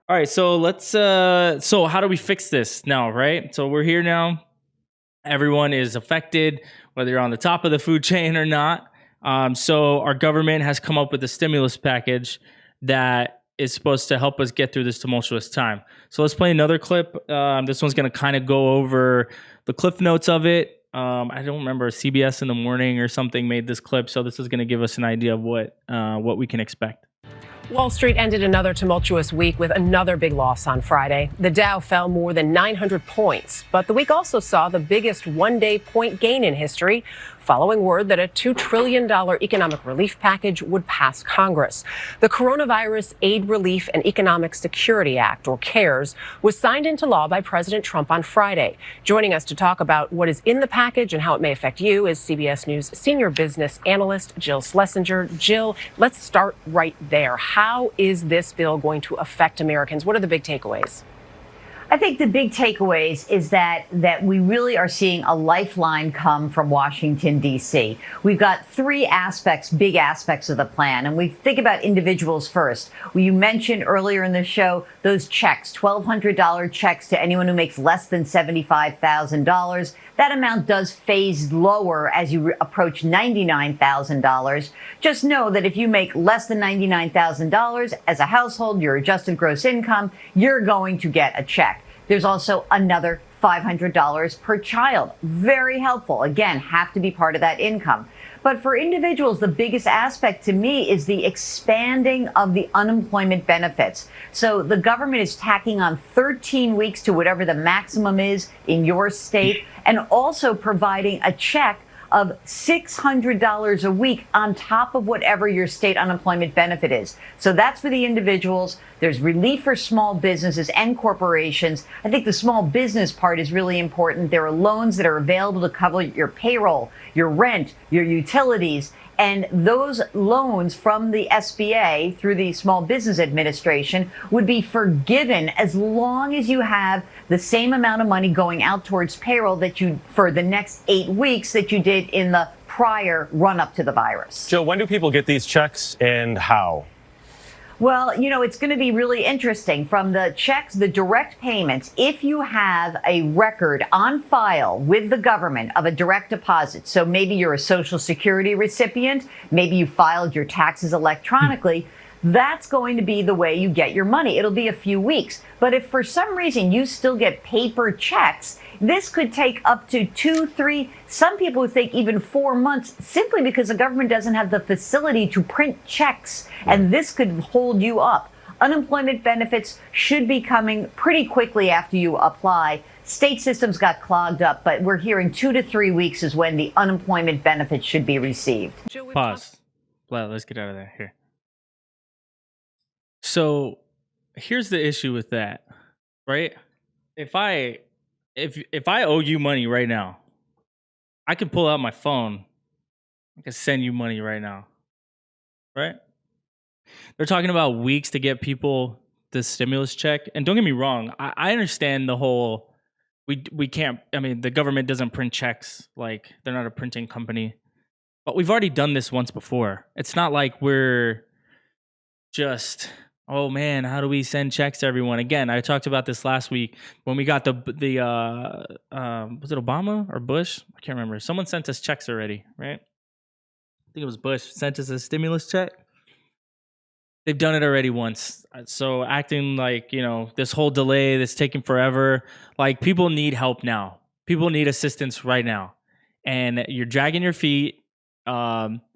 All right, so let's so how do we fix this now, right? So we're here now. Everyone is affected, whether you're on the top of the food chain or not. So our government has come up with a stimulus package that is supposed to help us get through this tumultuous time. So let's play another clip. This one's going to kind of go over the cliff notes of it. I don't remember, CBS in the morning or something made this clip, so this is going to give us an idea of what we can expect. Wall Street ended another tumultuous week with another big loss on Friday. The Dow fell more than 900 points, but the week also saw the biggest one-day point gain in history, following word that a $2 trillion economic relief package would pass Congress. The Coronavirus Aid, Relief, and Economic Security Act, or CARES, was signed into law by President Trump on Friday. Joining us to talk about what is in the package and how it may affect you is CBS News senior business analyst Jill Schlesinger. Jill, let's start right there. How is this bill going to affect Americans? What are the big takeaways? I think the big takeaways is that we really are seeing a lifeline come from Washington, D.C. We've got three aspects, big aspects of the plan, and we think about individuals first. Well, you mentioned earlier in the show those checks, $1,200 checks to anyone who makes less than $75,000. That amount does phase lower as you approach $99,000. Just know that if you make less than $99,000 as a household, your adjusted gross income, you're going to get a check. There's also another $500 per child. Very helpful. Again, have to be part of that income. But for individuals, the biggest aspect to me is the expanding of the unemployment benefits. So the government is tacking on 13 weeks to whatever the maximum is in your state, and also providing a check of $600 a week on top of whatever your state unemployment benefit is. So that's for the individuals. There's relief for small businesses and corporations. I think the small business part is really important. There are loans that are available to cover your payroll, your rent, your utilities. And those loans from the SBA through the Small Business Administration would be forgiven as long as you have the same amount of money going out towards payroll that you for the next 8 weeks that you did in the prior run up to the virus. Jill, when do people get these checks and how? Well, you know, it's going to be really interesting. From the checks, the direct payments, if you have a record on file with the government of a direct deposit, so maybe you're a Social Security recipient, maybe you filed your taxes electronically, that's going to be the way you get your money. It'll be a few weeks. But if for some reason you still get paper checks, this could take up to 2, 3, some people would think even 4 months, simply because the government doesn't have the facility to print checks. And this could hold you up. Unemployment benefits should be coming pretty quickly after you apply. State systems got clogged up, but we're hearing 2 to 3 weeks is when the unemployment benefits should be received. Pause. Well, let's get out of there here. So here's the issue with that, right? If I owe you money right now, I can pull out my phone. I can send you money right now, right? They're talking about weeks to get people the stimulus check. And don't get me wrong, I understand the whole we can't. I mean, the government doesn't print checks, like they're not a printing company. But we've already done this once before. It's not like we're just, oh man, how do we send checks to everyone? Again, I talked about this last week when we got the was it Obama or Bush? I can't remember. Someone sent us checks already, right? I think it was Bush sent us a stimulus check. They've done it already once. So acting like, you know, this whole delay that's taking forever, like people need help now. People need assistance right now. And you're dragging your feet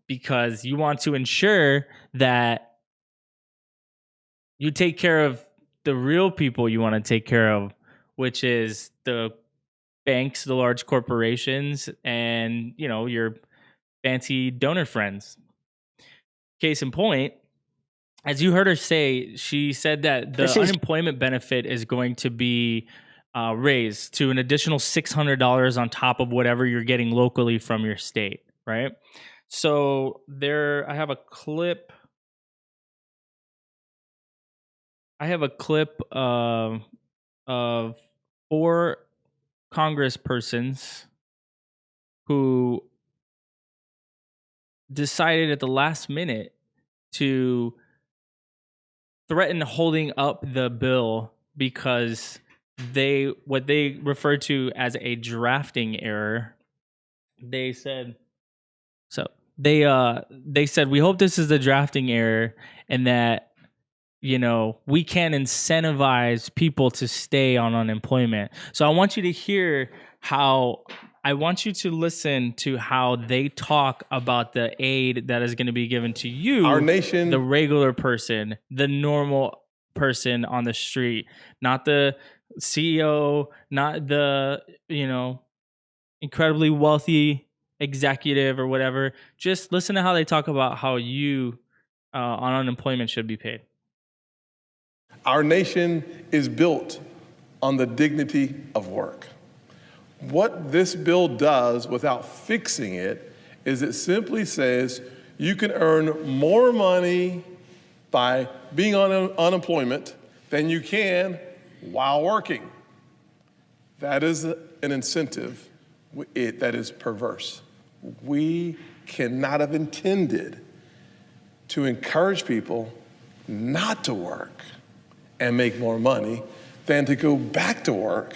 because you want to ensure that you take care of the real people you want to take care of, which is the banks, the large corporations, and, you know, your fancy donor friends. Case in point, as you heard her say, she said that the unemployment benefit is going to be raised to an additional $600 on top of whatever you're getting locally from your state, right? So I have a clip. Of 4 congresspersons who decided at the last minute to threatened holding up the bill because what they refer to as a drafting error. They said they said we hope this is the drafting error and that we can't incentivize people to stay on unemployment. So I want you to hear I want you to listen to how they talk about the aid that is going to be given to you, our nation, the regular person, the normal person on the street, not the CEO, not the, incredibly wealthy executive or whatever. Just listen to how they talk about how you on unemployment should be paid. Our nation is built on the dignity of work. What this bill does without fixing it is it simply says you can earn more money by being on unemployment than you can while working. That is an incentive that is perverse. We cannot have intended to encourage people not to work and make more money than to go back to work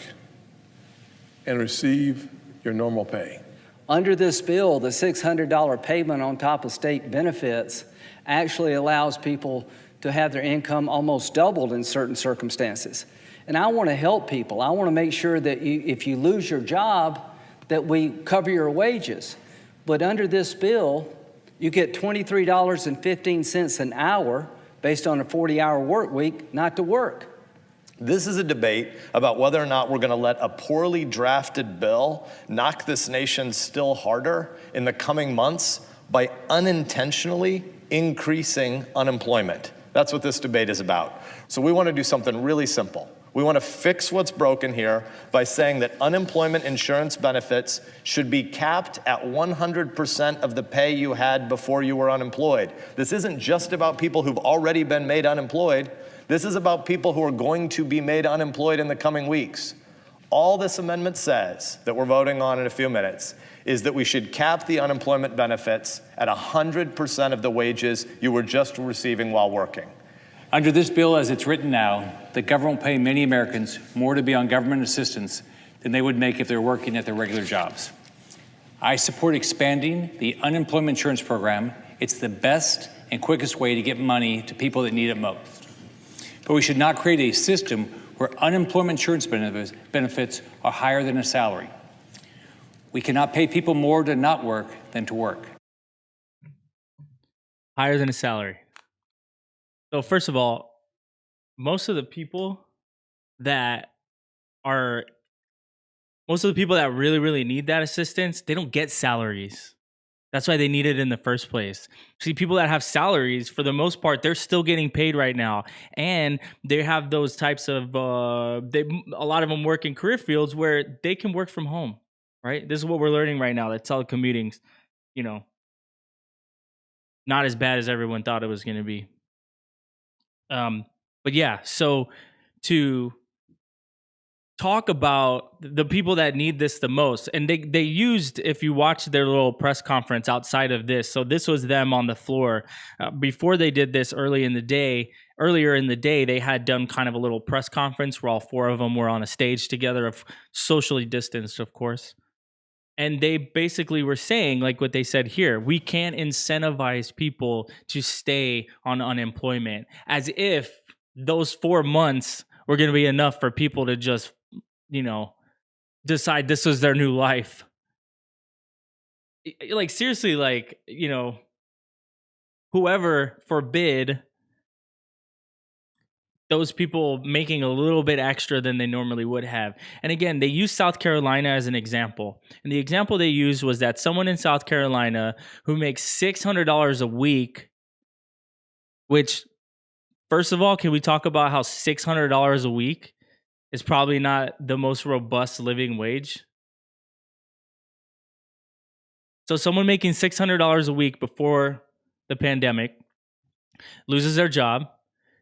and receive your normal pay. Under this bill, the $600 payment on top of state benefits actually allows people to have their income almost doubled in certain circumstances. And I want to help people. I want to make sure that if you lose your job, that we cover your wages. But under this bill, you get $23.15 an hour based on a 40-hour work week not to work. This is a debate about whether or not we're going to let a poorly drafted bill knock this nation still harder in the coming months by unintentionally increasing unemployment. That's what this debate is about. So we want to do something really simple. We want to fix what's broken here by saying that unemployment insurance benefits should be capped at 100% of the pay you had before you were unemployed. This isn't just about people who've already been made unemployed. This is about people who are going to be made unemployed in the coming weeks. All this amendment says, that we're voting on in a few minutes, is that we should cap the unemployment benefits at 100% of the wages you were just receiving while working. Under this bill as it's written now, the government will pay many Americans more to be on government assistance than they would make if they were working at their regular jobs. I support expanding the unemployment insurance program. It's the best and quickest way to get money to people that need it most. But we should not create a system where unemployment insurance benefits are higher than a salary. We cannot pay people more to not work than to work. Higher than a salary. So first of all, most of the people that really, really need that assistance, they don't get salaries. That's why they need it in the first place. See, people that have salaries, for the most part, they're still getting paid right now. And they have those types of, a lot of them work in career fields where they can work from home, right? This is what we're learning right now, that telecommuting's, not as bad as everyone thought it was going to be. But yeah, so to talk about the people that need this the most, and they used, if you watch their little press conference outside of this, so this was them on the floor before they did this earlier in the day, they had done kind of a little press conference where all four of them were on a stage together, of socially distanced, of course. And they basically were saying, like what they said here, we can't incentivize people to stay on unemployment, as if those 4 months were going to be enough for people to just, decide this was their new life. Like, seriously, like, whoever forbid those people making a little bit extra than they normally would have. And again, they use South Carolina as an example. And the example they used was that someone in South Carolina who makes $600 a week, which, first of all, can we talk about how $600 a week is probably not the most robust living wage? So someone making $600 a week before the pandemic loses their job.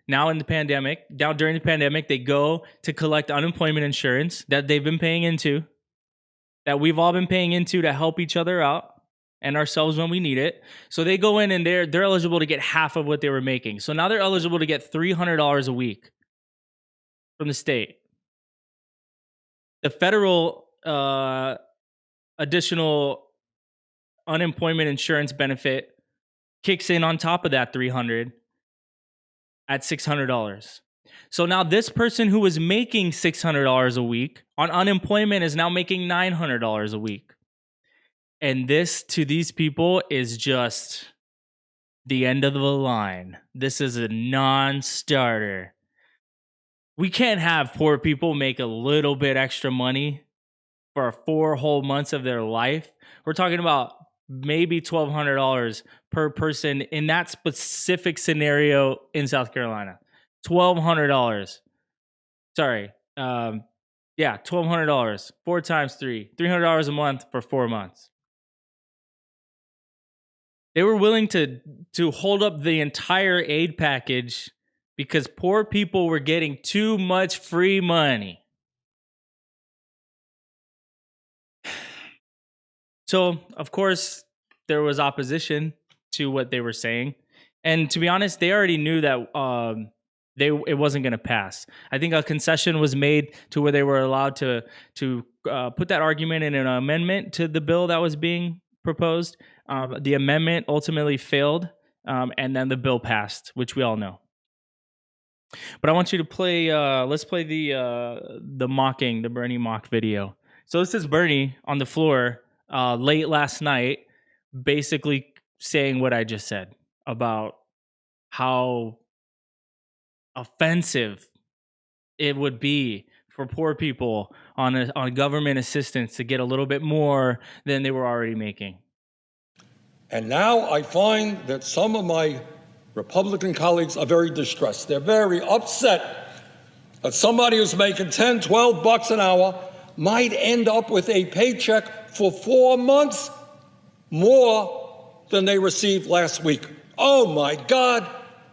Now during the pandemic, they go to collect unemployment insurance that they've been paying into, that we've all been paying into to help each other out, and ourselves when we need it. So they go in and they're eligible to get half of what they were making. So now they're eligible to get $300 a week from the state. The federal additional unemployment insurance benefit kicks in on top of that $300 at $600. So now this person who was making $600 a week on unemployment is now making $900 a week. And this, to these people, is just the end of the line. This is a non-starter. We can't have poor people make a little bit extra money for 4 whole months of their life. We're talking about maybe $1,200 per person in that specific scenario in South Carolina. $1,200. Sorry. Yeah, $1,200. 4 times 3. $300 a month for 4 months. They were willing to hold up the entire aid package because poor people were getting too much free money. So, of course, there was opposition to what they were saying. And to be honest, they already knew that it wasn't going to pass. I think a concession was made to where they were allowed to put that argument in an amendment to the bill that was being proposed. The amendment ultimately failed, and then the bill passed, which we all know. But I want you to play. Let's play the Bernie mock video. So this is Bernie on the floor late last night, basically saying what I just said about how offensive it would be for poor people on government assistance to get a little bit more than they were already making. And now I find that some of my Republican colleagues are very distressed. They're very upset that somebody who's making $10, $12 an hour might end up with a paycheck for 4 months more than they received last week. Oh my God,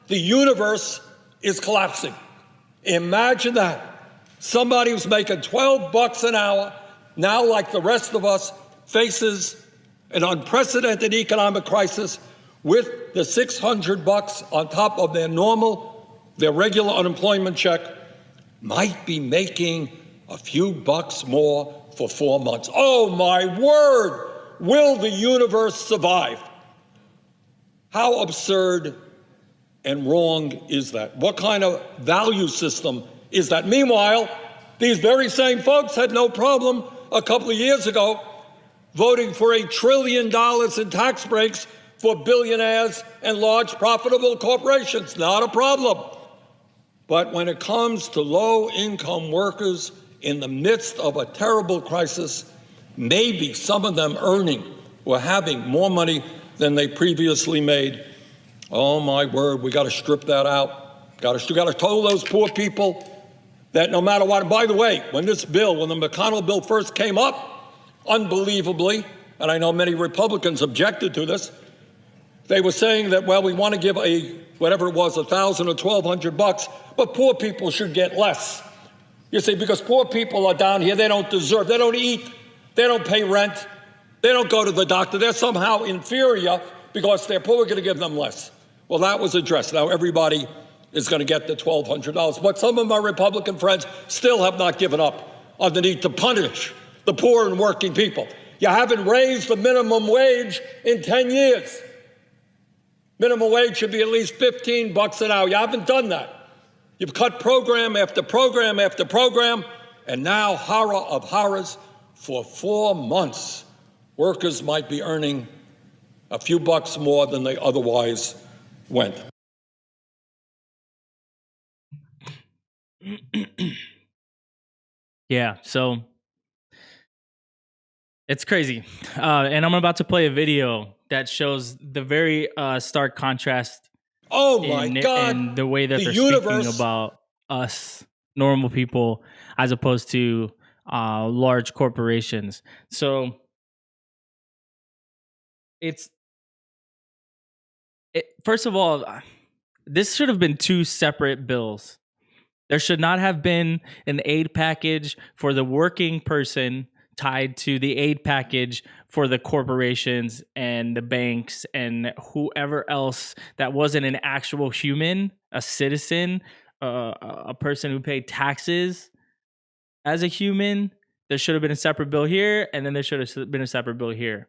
the universe is collapsing. Imagine that. Somebody who's making $12 an hour, now like the rest of us, faces an unprecedented economic crisis with the $600 on top of their regular unemployment check, might be making a few bucks more for 4 months. Oh my word, will the universe survive? How absurd and wrong is that? What kind of value system is that? Meanwhile, these very same folks had no problem a couple of years ago voting for $1 trillion in tax breaks for billionaires and large profitable corporations. Not a problem. But when it comes to low-income workers in the midst of a terrible crisis, maybe some of them earning or having more money than they previously made, oh my word, we got to strip that out. Got to tell those poor people that no matter what. By the way, when the McConnell bill first came up, unbelievably, and I know many Republicans objected to this, they were saying that, well, we want to give whatever it was, $1,000 or $1,200, but poor people should get less. You see, because poor people are down here, they don't deserve, they don't eat, they don't pay rent, they don't go to the doctor, they're somehow inferior because they're poor, we're going to give them less. Well, that was addressed. Now everybody is going to get the $1,200. But some of my Republican friends still have not given up on the need to punish the poor and working people. You haven't raised the minimum wage in 10 years. Minimum wage should be at least $15 an hour. You haven't done that. You've cut program after program after program, and now, horror of horrors, for 4 months, workers might be earning a few bucks more than they otherwise went. Yeah, so it's crazy. And I'm about to play a video that shows the very stark contrast. Oh my God! And the way that they're universe. speaking about us, normal people, as opposed to large corporations. So first of all, this should have been 2 separate bills. There should not have been an aid package for the working person tied to the aid package for the corporations and the banks and whoever else that wasn't an actual human, a citizen, a person who paid taxes as a human. There should have been a separate bill here, and then there should have been a separate bill here.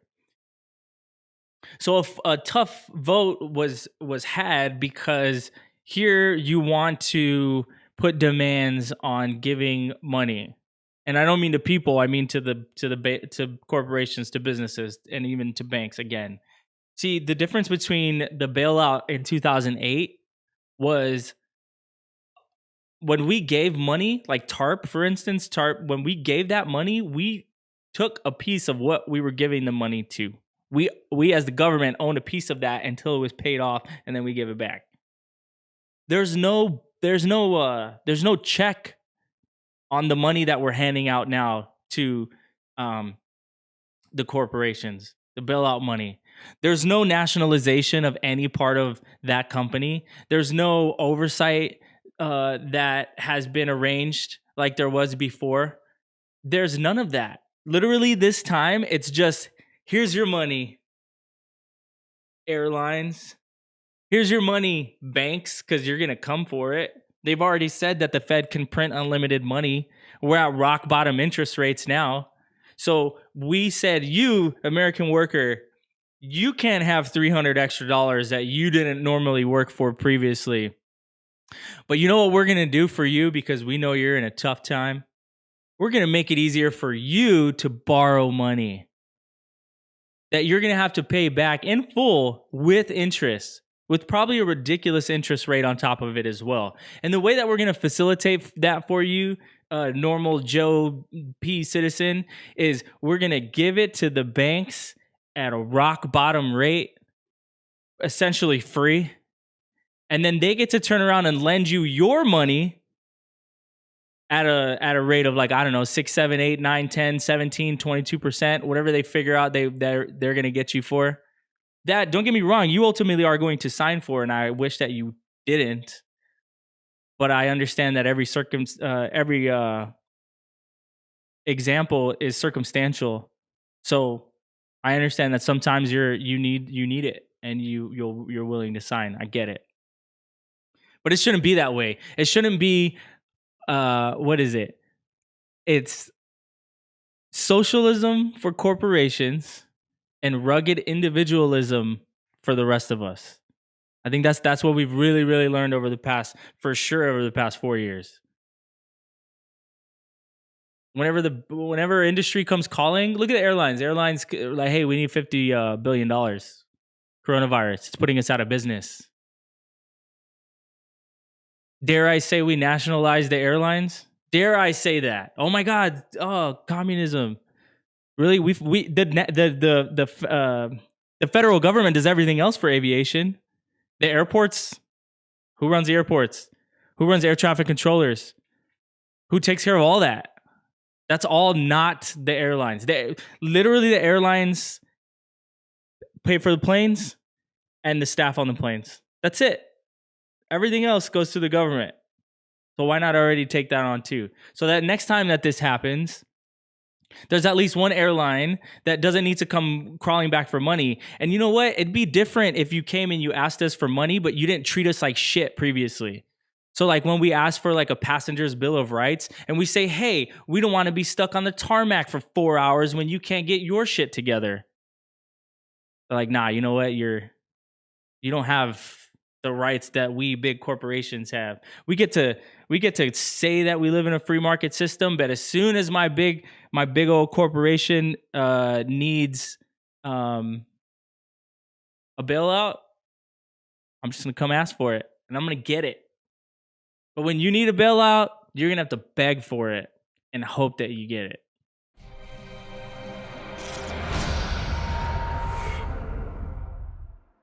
So if a tough vote was had, because here you want to put demands on giving money, and I don't mean to people, I mean to corporations, to businesses, and even to banks. Again, see, the difference between the bailout in 2008 was when we gave money, like TARP, for instance. TARP, when we gave that money, we took a piece of what we were giving the money to. We as the government owned a piece of that until it was paid off, and then we give it back. There's no check on the money that we're handing out now to the corporations, the bailout money. There's no nationalization of any part of that company. There's no oversight that has been arranged like there was before. There's none of that. Literally, this time, it's just, here's your money, airlines. Here's your money, banks, because you're going to come for it. They've already said that the Fed can print unlimited money. We're at rock bottom interest rates now. So we said, you, American worker, you can't have $300 extra that you didn't normally work for previously. But you know what we're going to do for you, because we know you're in a tough time? We're going to make it easier for you to borrow money that you're going to have to pay back in full with interest, with probably a ridiculous interest rate on top of it as well. And the way that we're going to facilitate that for you, normal Joe P. citizen, is we're going to give it to the banks at a rock bottom rate, essentially free. And then they get to turn around and lend you your money at a rate of, like, I don't know, 6, 7, 8, 9, 10, 17, 22%, whatever they figure out they're going to get you for. That, don't get me wrong, you ultimately are going to sign for, and I wish that you didn't. But I understand that every example is circumstantial. So I understand that sometimes you need it, and you're willing to sign. I get it. But it shouldn't be that way. It shouldn't be what is it? It's socialism for corporations and rugged individualism for the rest of us. I think that's what we've really, really learned over the past 4 years. Whenever industry comes calling, look at the airlines. Airlines are like, hey, we need $50 billion. Coronavirus, it's putting us out of business. Dare I say we nationalize the airlines? Dare I say that? Oh my God! Oh, communism! Really? The federal government does everything else for aviation. The airports. Who runs the airports? Who runs air traffic controllers? Who takes care of all that? That's all not the airlines. Literally, the airlines pay for the planes and the staff on the planes. That's it. Everything else goes to the government. So why not already take that on too? So that next time that this happens, there's at least one airline that doesn't need to come crawling back for money. And you know what? It'd be different if you came and you asked us for money, but you didn't treat us like shit previously. So like when we ask for like a passenger's bill of rights and we say, hey, we don't want to be stuck on the tarmac for 4 hours when you can't get your shit together. They're like, nah, you know what? You don't have the rights that we big corporations have. We get to say that we live in a free market system, but as soon as my big old corporation needs a bailout, I'm just gonna come ask for it, and I'm gonna get it. But when you need a bailout, you're gonna have to beg for it and hope that you get it.